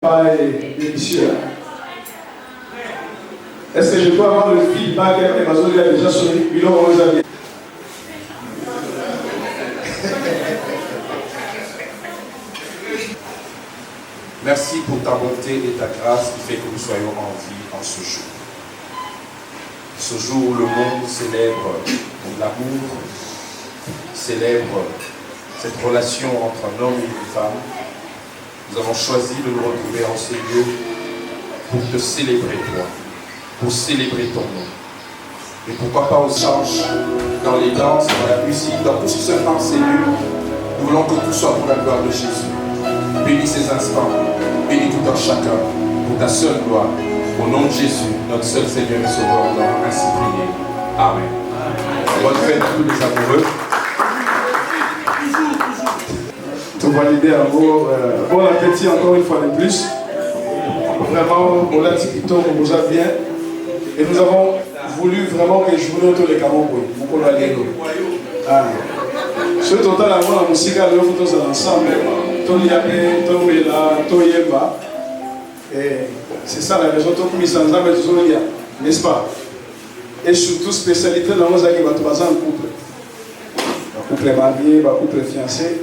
Pas délicieux. Est-ce que je peux avoir le feedback avec Amazon? Il a déjà sonné. Merci pour ta bonté et ta grâce qui fait que nous soyons en vie en ce jour. Ce jour où le monde célèbre l'amour, célèbre cette relation entre un homme et une femme. Nous avons choisi de nous retrouver en ce lieu pour te célébrer toi, pour célébrer ton nom. Et pourquoi pas aux anges, dans les danses, dans la musique, dans tout ce qui se passe en ces lieux. Nous voulons que tout soit pour la gloire de Jésus. Bénis ces instants, bénis tout un chacun, pour ta seule gloire. Au nom de Jésus, notre seul Seigneur et Sauveur, nous avons ainsi prié. Amen. Bonne fête à tous les amoureux. Tout valider à vous. Bon appétit encore une fois de plus. Vraiment, on l'a dit plutôt qu'on vous a bien. Et nous avons voulu vraiment que je voulais tous les Camerounais. Beaucoup de l'allélo. Ce total, la musique, nous faisons tous ensemble. Toliabe, Tomela, Toyeba. Et c'est ça la raison, tout mis ensemble, n'est-ce pas? Et surtout, spécialité dans nos amis, 3 ans de couple. Un couple marié, un couple fiancé.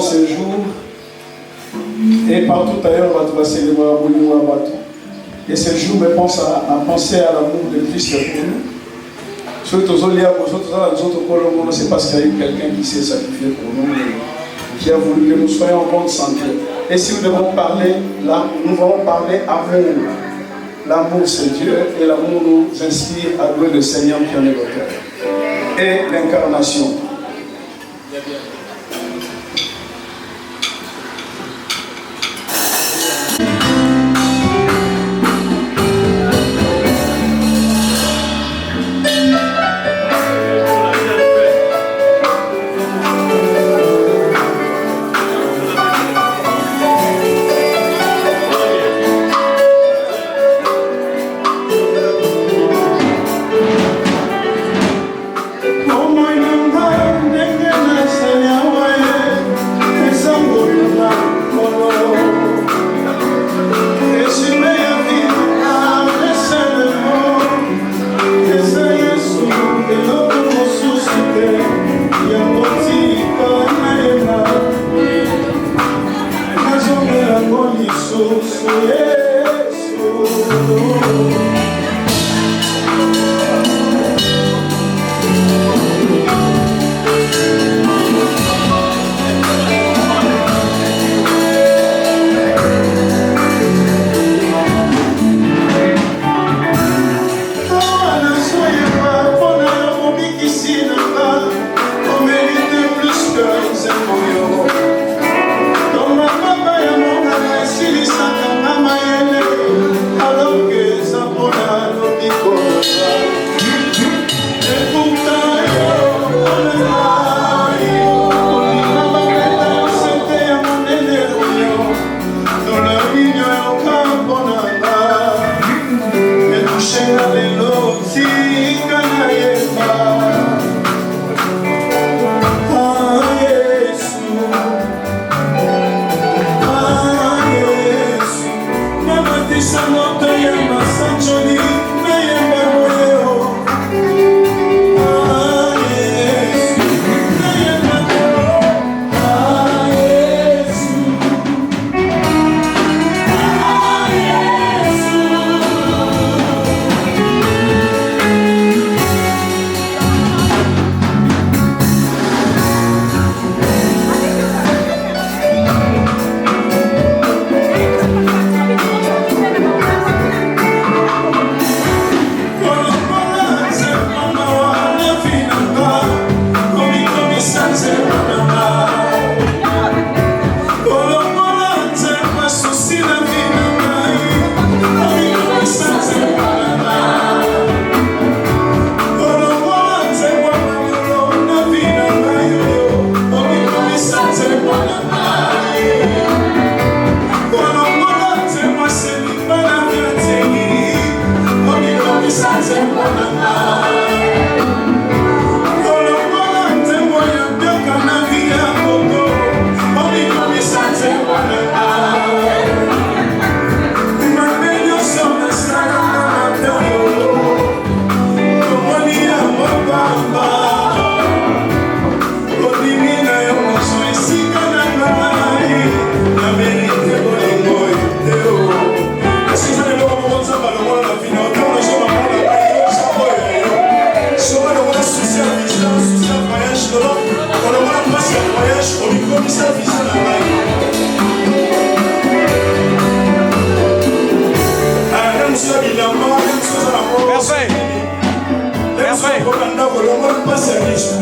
célébrons ce jour. Et partout ailleurs, on va célébrer à Batou. Et ce jour me pense à penser à l'amour de Christ pour nous. C'est parce qu'il y a eu quelqu'un qui s'est sacrifié pour nous, qui a voulu que nous soyons en bonne santé. Et si nous devons parler, là, nous allons parler amour. L'amour, c'est Dieu, et l'amour nous inspire à louer le Seigneur qui en est l'auteur. Et l'incarnation.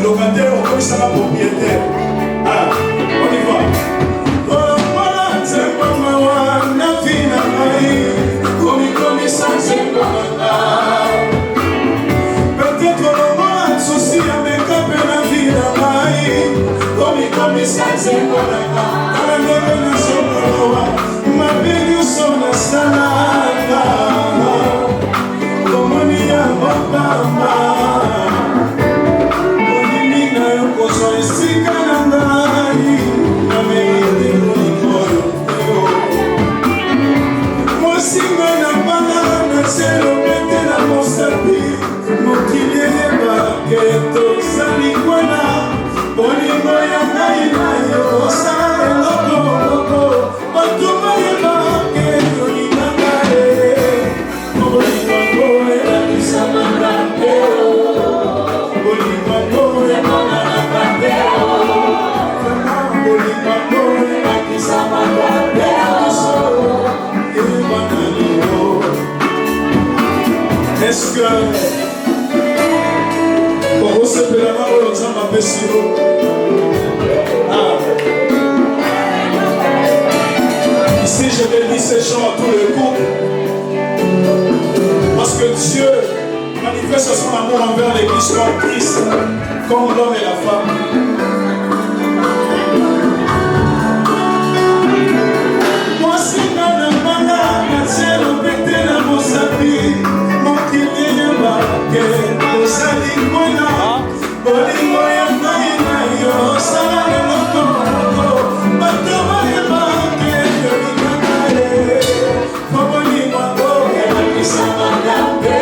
Locataire, on ça va propriétaire. Ah, on y va. Peut-être le monde souci avec un peu la vie de maï. Comme ça, c'est bon. Ma belle, son salade. Comme on y a papa. Olingo ya ngai na yo Est-ce que pour vous c'est la main au Nzamba Pessiro? Ici je dédie ces chants à tous les couples parce que Dieu manifeste son amour envers l'Église comme Christ, comme l'homme et la femme. Moi si dans le malade, Dieu le pété dans mon sapi, mon qui vient marqué, mon sali moina, bolingo ya naina yo, salade no tomo, batoma ya marqué, yo nikanae, bolingo go, ya kisama gambe.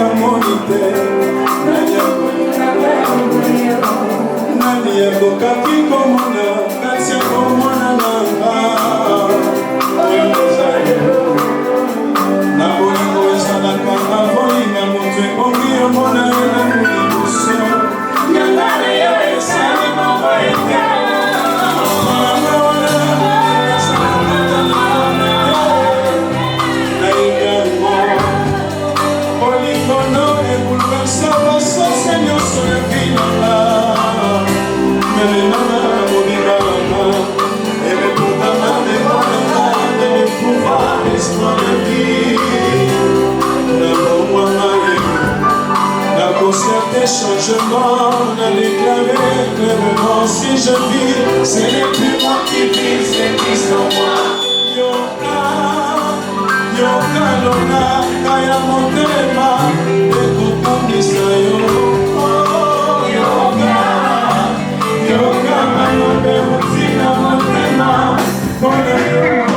namoni te nani akokaki komona kati ya komona nanga na bolingo ezalaka na bolinga moto ekomi omona ye na liboso yanga na yo esali moko ete Changement, on a déclaré clairement si je vis, ce n'est plus moi qui vis, c'est Christ en moi. Yoka, yoka lona, kaya motema, ekokundisa yo. Oh, yoka, yoka malobe mutina motema, kona yo.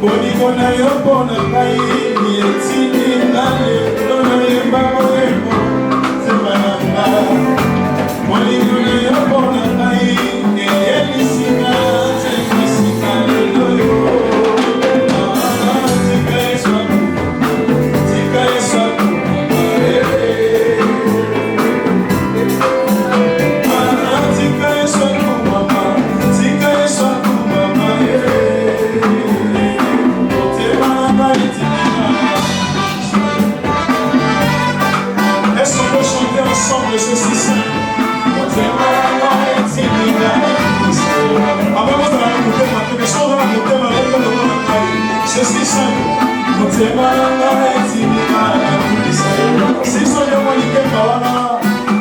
Bonikona yo pona kai yetini nale dona yemba moemo semananga bonikona yo pona kai yelisina semisika loyo tika eswa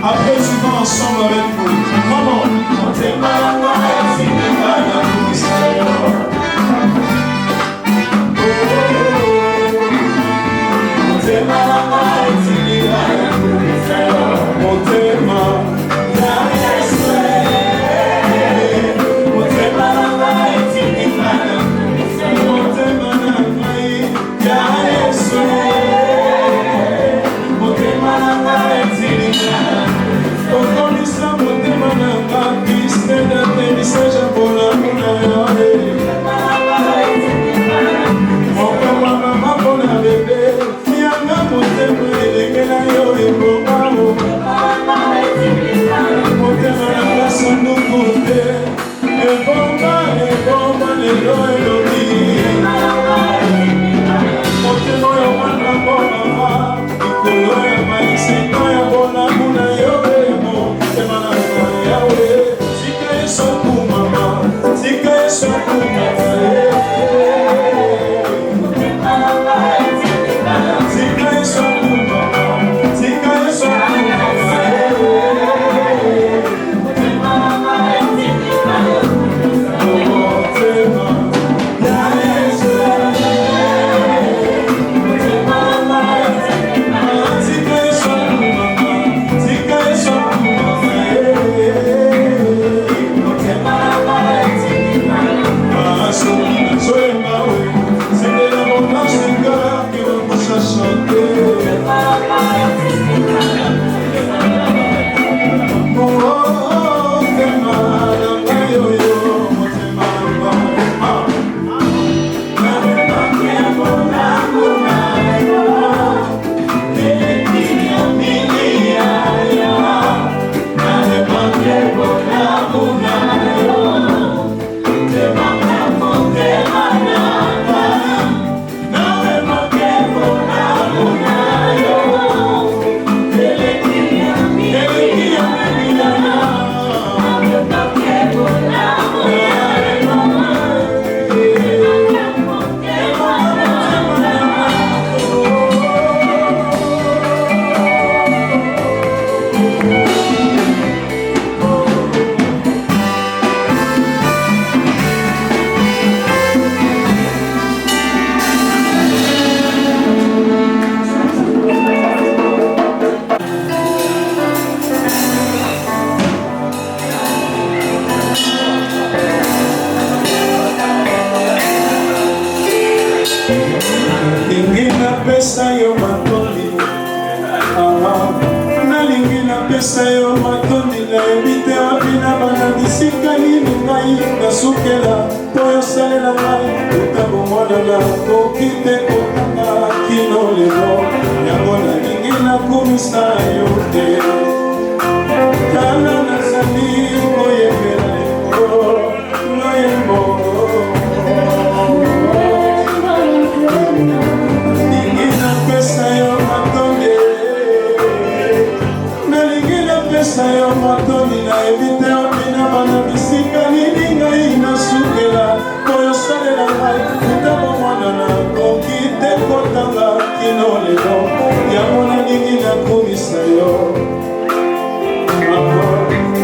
après tu vas ensemble avec nous. Maman, Motema napesa yo matondi nalingi napesa yo matondi nayebi te wapi na bana bisika nini ngai nasukela mpo yosalela ngai otango mwanana koki te kotanga kino lelo yango nalingi nakumisa yo te tala nazali koyembela yo loyembo nalingi napesa yo matonde nalingi napesa yo matonde nayebi te opina bana bisika nini ngai nasukela oyo salela ngai ntango mwanana koki te kotanga kino lelo yango nalingi nakumisa yo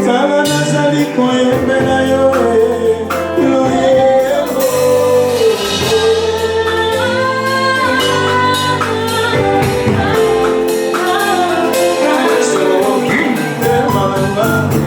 tala nazali koyembela yo loyembo soki te malanga